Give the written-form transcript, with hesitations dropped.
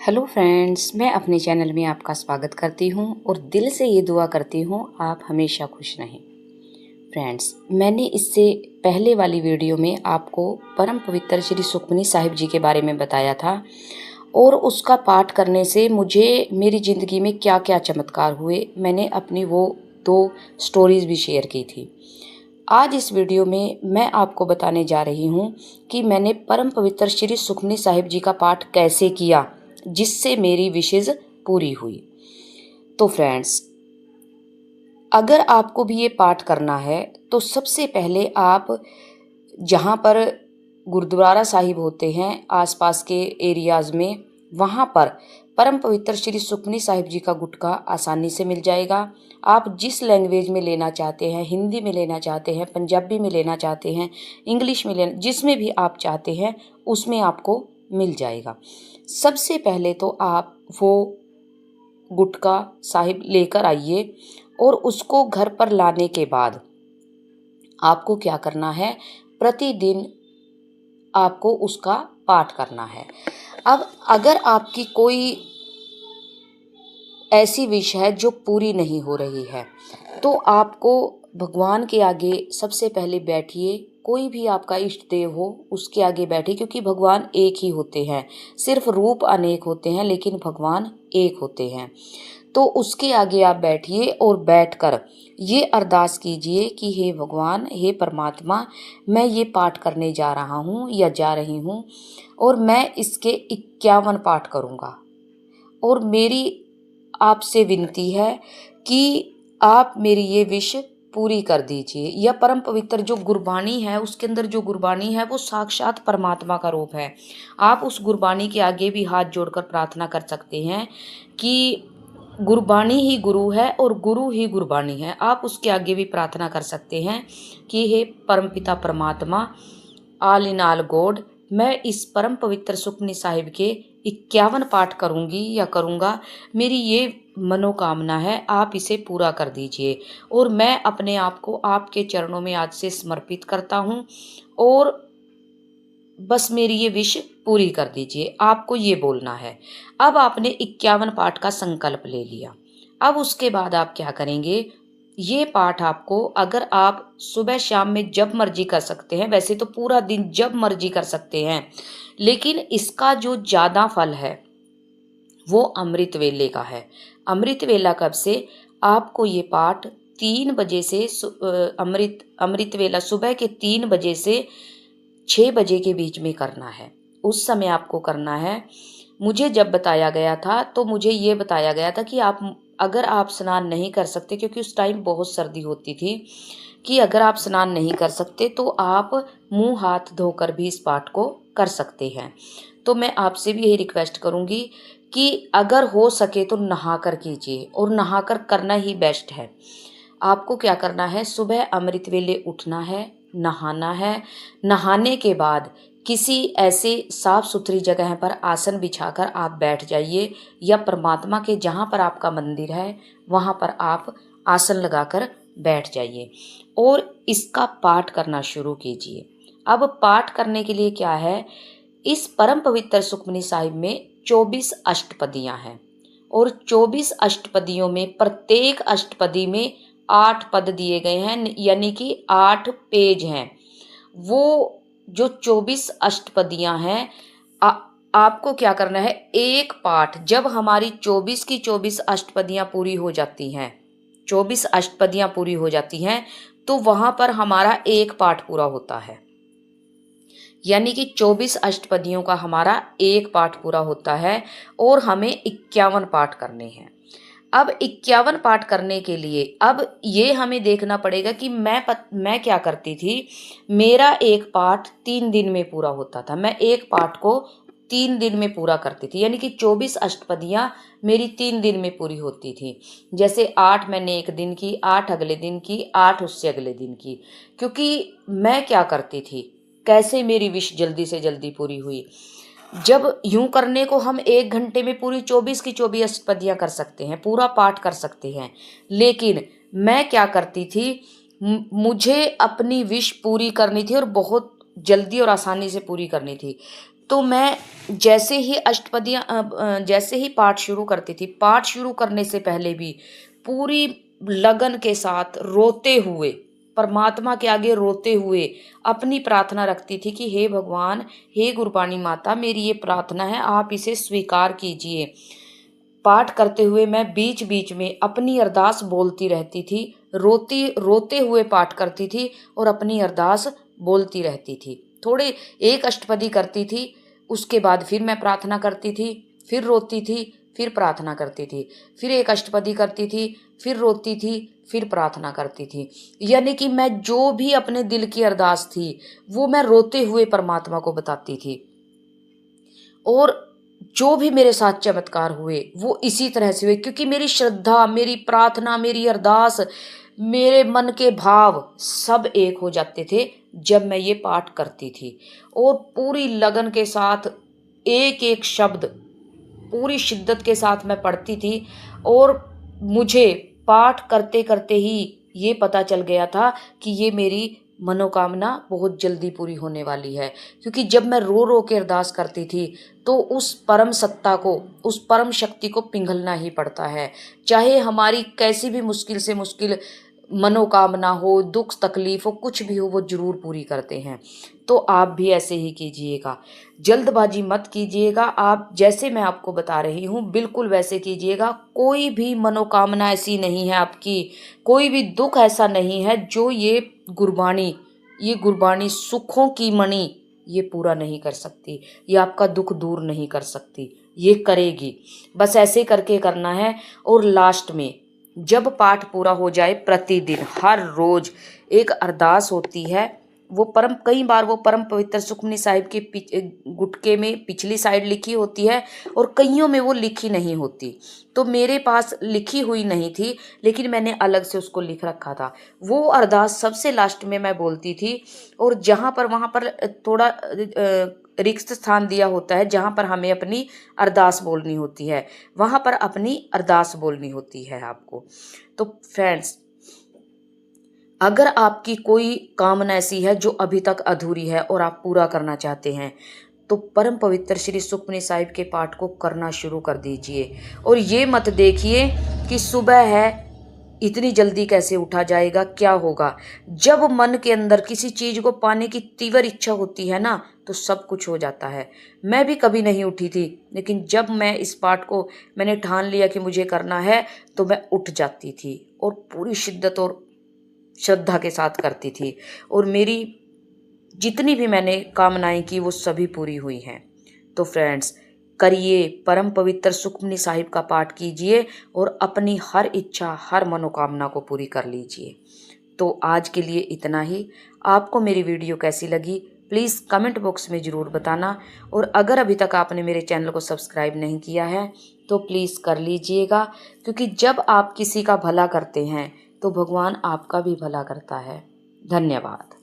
Hello friends, मैं अपने channel में आपका स्वागत करती हूं और दिल से ये दुआ करती हूं आप हमेशा खुश रहें। फ्रेंड्स, मैंने इससे पहले वाली वीडियो में आपको परम पवित्र श्री सुखमनी साहिब जी के बारे में बताया था और उसका पाठ करने से मुझे मेरी ज़िंदगी में क्या क्या चमत्कार हुए, मैंने अपनी वो 2 स्टोरीज़ भी शेयर की थी। आज इस वीडियो में मैं आपको बताने जा रही हूँ कि मैंने परम पवित्र श्री सुखमनी साहिब जी का पाठ कैसे किया जिससे मेरी विशेज़ पूरी हुई। तो फ्रेंड्स, अगर आपको भी ये पाठ करना है तो सबसे पहले आप जहाँ पर गुरुद्वारा साहिब होते हैं आसपास के एरियाज़ में, वहाँ पर परम पवित्र श्री सुखमनी साहिब जी का गुटका आसानी से मिल जाएगा। आप जिस लैंग्वेज में लेना चाहते हैं, हिंदी में लेना चाहते हैं, पंजाबी में लेना चाहते हैं, इंग्लिश में लेना, जिसमें भी आप चाहते हैं उसमें आपको मिल जाएगा। सबसे पहले तो आप वो गुटका साहिब लेकर आइए और उसको घर पर लाने के बाद आपको क्या करना है, प्रतिदिन आपको उसका पाठ करना है। अब अगर आपकी कोई ऐसी विश है जो पूरी नहीं हो रही है तो आपको भगवान के आगे सबसे पहले बैठिए। कोई भी आपका इष्ट देव हो उसके आगे बैठिए, क्योंकि भगवान एक ही होते हैं। सिर्फ रूप अनेक होते हैं लेकिन भगवान एक होते हैं। तो उसके आगे आप बैठिए और बैठकर ये अरदास कीजिए कि हे भगवान, हे परमात्मा, मैं ये पाठ करने जा रहा हूँ या जा रही हूँ और मैं इसके 51 पाठ करूँगा और मेरी आपसे विनती है कि आप मेरी ये विश पूरी कर दीजिए। यह परम पवित्र जो गुरबानी है, उसके अंदर जो गुरबानी है वो साक्षात परमात्मा का रूप है। आप उस गुरबानी के आगे भी हाथ जोड़कर प्रार्थना कर सकते हैं कि गुरबानी ही गुरु है और गुरु ही गुरबानी है। आप उसके आगे भी प्रार्थना कर सकते हैं कि हे परमपिता परमात्मा, ऑल इन ऑल गॉड, मैं इस परम पवित्र सुखमनी साहिब के 51 पाठ करूंगी या करूंगा। मेरी ये मनोकामना है, आप इसे पूरा कर दीजिए और मैं अपने आप को आपके चरणों में आज से समर्पित करता हूँ और बस मेरी ये विश पूरी कर दीजिए। आपको ये बोलना है। अब आपने 51 पाठ का संकल्प ले लिया। अब उसके बाद आप क्या करेंगे, ये पाठ आपको, अगर आप सुबह शाम में जब मर्जी कर सकते हैं, वैसे तो पूरा दिन जब मर्जी कर सकते हैं, लेकिन इसका जो ज़्यादा फल है वो अमृत वेले का है। अमृत वेला कब से, आपको ये पाठ 3 बजे से अमृत वेला सुबह के 3 बजे से 6 बजे के बीच में करना है। उस समय आपको करना है। मुझे जब बताया गया था तो मुझे ये बताया गया था कि अगर आप स्नान नहीं कर सकते, क्योंकि उस टाइम बहुत सर्दी होती थी, कि अगर आप स्नान नहीं कर सकते तो आप मुंह हाथ धोकर भी इस पाठ को कर सकते हैं। तो मैं आपसे भी यही रिक्वेस्ट करूंगी कि अगर हो सके तो नहा कर कीजिए और नहा कर करना ही बेस्ट है। आपको क्या करना है, सुबह अमृत वेले उठना है, नहाना है। नहाने के बाद किसी ऐसे साफ सुथरी जगह पर आसन बिछाकर आप बैठ जाइए, या परमात्मा के जहाँ पर आपका मंदिर है वहाँ पर आप आसन लगाकर बैठ जाइए और इसका पाठ करना शुरू कीजिए। अब पाठ करने के लिए क्या है, इस परम पवित्र सुखमनी साहिब में 24 अष्टपदियाँ हैं और 24 अष्टपदियों में प्रत्येक अष्टपदी में 8 पद दिए गए हैं, यानी कि 8 पेज हैं। वो जो 24 अष्टपदियां हैं, आपको क्या करना है, एक पाठ, जब हमारी 24 की 24 अष्टपदियां पूरी हो जाती हैं, 24 अष्टपदियां पूरी हो जाती हैं, तो वहां पर हमारा एक पाठ पूरा होता है। यानी कि 24 अष्टपदियों का हमारा एक पाठ पूरा होता है और हमें 51 पाठ करने हैं। अब 51 पाठ करने के लिए अब ये हमें देखना पड़ेगा कि मैं क्या करती थी। मेरा एक पाठ 3 दिन में पूरा होता था। मैं एक पाठ को 3 दिन में पूरा करती थी, यानी कि 24 अष्टपदियाँ मेरी 3 दिन में पूरी होती थी। जैसे 8 मैंने एक दिन की, 8 अगले दिन की, 8 उससे अगले दिन की। क्योंकि मैं क्या करती थी, कैसे मेरी विश जल्दी से जल्दी पूरी हुई। जब यूं करने को हम 1 घंटे में पूरी 24 की 24 अष्टपदियां कर सकते हैं, पूरा पाठ कर सकते हैं, लेकिन मैं क्या करती थी, मुझे अपनी विश पूरी करनी थी और बहुत जल्दी और आसानी से पूरी करनी थी। तो मैं जैसे ही पाठ शुरू करती थी, पाठ शुरू करने से पहले भी पूरी लगन के साथ रोते हुए, परमात्मा के आगे रोते हुए अपनी प्रार्थना रखती थी कि हे भगवान, हे गुरबाणी माता, मेरी ये प्रार्थना है, आप इसे स्वीकार कीजिए। पाठ करते हुए मैं बीच बीच में अपनी अरदास बोलती रहती थी, रोते हुए पाठ करती थी और अपनी अरदास बोलती रहती थी। थोड़े एक अष्टपदी करती थी, उसके बाद फिर मैं प्रार्थना करती थी, फिर रोती थी, फिर प्रार्थना करती थी, फिर एक अष्टपदी करती थी, फिर रोती थी, फिर प्रार्थना करती थी। यानी कि मैं जो भी अपने दिल की अरदास थी वो मैं रोते हुए परमात्मा को बताती थी। और जो भी मेरे साथ चमत्कार हुए वो इसी तरह से हुए, क्योंकि मेरी श्रद्धा, मेरी प्रार्थना, मेरी अरदास, मेरे मन के भाव सब एक हो जाते थे जब मैं ये पाठ करती थी। और पूरी लगन के साथ एक एक शब्द पूरी शिद्दत के साथ मैं पढ़ती थी। और मुझे पाठ करते करते ही ये पता चल गया था कि ये मेरी मनोकामना बहुत जल्दी पूरी होने वाली है, क्योंकि जब मैं रो रो के अरदास करती थी तो उस परम सत्ता को, उस परम शक्ति को पिघलना ही पड़ता है। चाहे हमारी कैसी भी मुश्किल से मुश्किल मनोकामना हो, दुख तकलीफ हो, कुछ भी हो, वो जरूर पूरी करते हैं। तो आप भी ऐसे ही कीजिएगा, जल्दबाजी मत कीजिएगा। आप जैसे मैं आपको बता रही हूँ बिल्कुल वैसे कीजिएगा। कोई भी मनोकामना ऐसी नहीं है आपकी, कोई भी दुख ऐसा नहीं है जो ये गुरबाणी सुखों की मणि ये पूरा नहीं कर सकती, ये आपका दुख दूर नहीं कर सकती, ये करेगी। बस ऐसे करके करना है। और लास्ट में जब पाठ पूरा हो जाए, प्रतिदिन हर रोज एक अरदास होती है। कई बार वो परम पवित्र सुखमनी साहिब के गुटके में पिछली साइड लिखी होती है और कईयों में वो लिखी नहीं होती। तो मेरे पास लिखी हुई नहीं थी, लेकिन मैंने अलग से उसको लिख रखा था। वो अरदास सबसे लास्ट में मैं बोलती थी। और वहाँ पर थोड़ा रिक्त स्थान दिया होता है जहाँ पर हमें अपनी अरदास बोलनी होती है, वहाँ पर अपनी अरदास बोलनी होती है आपको। तो फ्रेंड्स, अगर आपकी कोई कामना ऐसी है जो अभी तक अधूरी है और आप पूरा करना चाहते हैं, तो परम पवित्र श्री सुखमनी साहिब के पाठ को करना शुरू कर दीजिए। और ये मत देखिए कि सुबह है, इतनी जल्दी कैसे उठा जाएगा, क्या होगा। जब मन के अंदर किसी चीज को पाने की तीव्र इच्छा होती है ना, तो सब कुछ हो जाता है। मैं भी कभी नहीं उठी थी, लेकिन जब मैं इस पाठ को मैंने ठान लिया कि मुझे करना है, तो मैं उठ जाती थी और पूरी शिद्दत और श्रद्धा के साथ करती थी। और मेरी जितनी भी मैंने कामनाएं की वो सभी पूरी हुई हैं। तो फ्रेंड्स, करिए, परम पवित्र सुखमनी साहिब का पाठ कीजिए और अपनी हर इच्छा, हर मनोकामना को पूरी कर लीजिए। तो आज के लिए इतना ही। आपको मेरी वीडियो कैसी लगी प्लीज़ कमेंट बॉक्स में ज़रूर बताना। और अगर अभी तक आपने मेरे चैनल को सब्सक्राइब नहीं किया है तो प्लीज़ कर लीजिएगा, क्योंकि जब आप किसी का भला करते हैं तो भगवान आपका भी भला करता है। धन्यवाद।